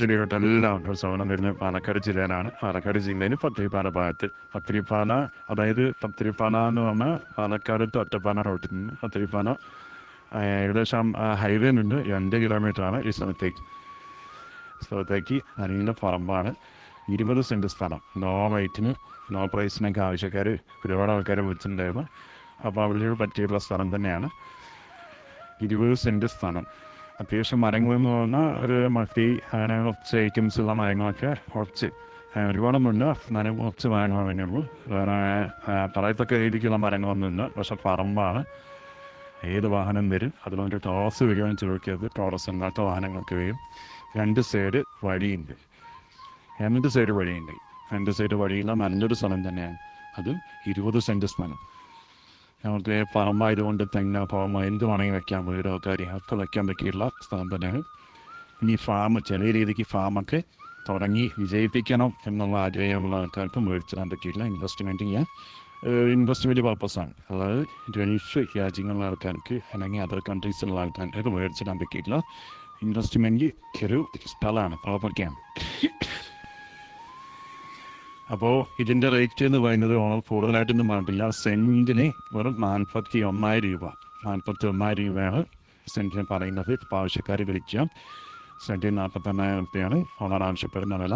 ജില്ലയോട്ടെല്ലാം ഉത്സവം വരുന്നത് പാലക്കാട് ജില്ലയിലാണ്. പാലക്കാട് ജില്ലയിൽ പത്തിരിപ്പാല ഭാഗത്ത് പത്തിരിപ്പാല, അതായത് പത്തിരിപ്പാല എന്ന് പറഞ്ഞാൽ പാലക്കാട് to ഒറ്റപ്പാല റോഡിൽ നിന്ന് പത്തിരിപ്പാല ഏകദേശം ഹൈവേ നിന്ന് 2 കിലോമീറ്ററാണ് ഈ സ്ഥലത്തേക്ക് നല്ല പറമ്പാണ്. 20 സെൻറ്റ് സ്ഥലം, ലോ റേറ്റിന് ലോ പ്രൈസിനൊക്കെ ആവശ്യക്കാർ ഒരുപാട് ആൾക്കാരെ വിളിച്ചിട്ടുണ്ടായിരുന്നു. അപ്പോൾ അവിടെ പറ്റിയുള്ള സ്ഥലം തന്നെയാണ്. 20 സെൻറ്റ് സ്ഥലം. അത്യാവശ്യം മരങ്ങളെന്ന് പറഞ്ഞാൽ ഒരു മത്തി അങ്ങനെ കുറച്ച് ഐറ്റംസ് ഉള്ള മരങ്ങളൊക്കെ കുറച്ച്, ഒരുപാടൊന്നുമില്ല, എന്നാലും കുറച്ച് മരങ്ങൾ തന്നെയുള്ളൂ. വേറെ പറയത്തക്ക രീതിക്കുള്ള മരങ്ങളൊന്നുമില്ല. പക്ഷെ പറമ്പാണ്, ഏത് വാഹനം വരും. അതുകൊണ്ട് ടോറസ് വരികയാണ് ചോദിക്കരുത്, ടോറസ് അല്ലാത്ത വാഹനങ്ങൾക്ക് വരും. 2 സൈഡ് വഴിയുണ്ട്. 2 സൈഡ് വഴിയുണ്ട്. 2 സൈഡ് വഴിയുള്ള നല്ലൊരു സ്ഥലം തന്നെയാണ്. അതും 20 സെൻറ്റ് സ്ഥലം. നമുക്ക് പറമ്പായതുകൊണ്ട് തെങ്ങ് പുറമെ എന്ത് വേണമെങ്കിൽ വയ്ക്കാം, വീടോ കാര്യങ്ങളൊക്കെ വയ്ക്കാൻ പറ്റിയുള്ള സ്ഥലം തന്നെയാണ്. ഇനി ചെറിയ രീതിക്ക് ഫാമൊക്കെ തുടങ്ങി വിജയിപ്പിക്കണം എന്നുള്ള ആഗ്രഹമുള്ള ആൾക്കാർക്ക് മേടിച്ചിടാൻ പറ്റിയില്ല. ഇൻവെസ്റ്റ്മെൻറ്റ് പർപ്പസാണ്. അതായത് ഗൾഫ് രാജ്യങ്ങളിലെ ആൾക്കാർക്ക് അല്ലെങ്കിൽ അതർ കൺട്രീസിലുള്ള ആൾക്കാർക്ക് മേടിച്ചിടാൻ പറ്റിയിട്ടില്ല. ഇൻവെസ്റ്റ്മെൻറ്റ് ഒരു സ്ഥലമാണ്, പ്രോപ്പർട്ടിയാണ്. അപ്പോൾ ഇതിൻ്റെ റേറ്റ് എന്ന് പറയുന്നത് കൂടുതലായിട്ടൊന്നും പറഞ്ഞിട്ടില്ല. സെൻറ്റിന് വെറും 41,000 രൂപ. 41,000 രൂപയാണ് സെൻറ്റിന് പറയുന്നത്. ഇപ്പോൾ ആവശ്യക്കാർ വിളിക്കാം. സെൻറ്റിന് 41,000 രൂപയാണ് ഓണർ ആവശ്യപ്പെടുന്ന വില.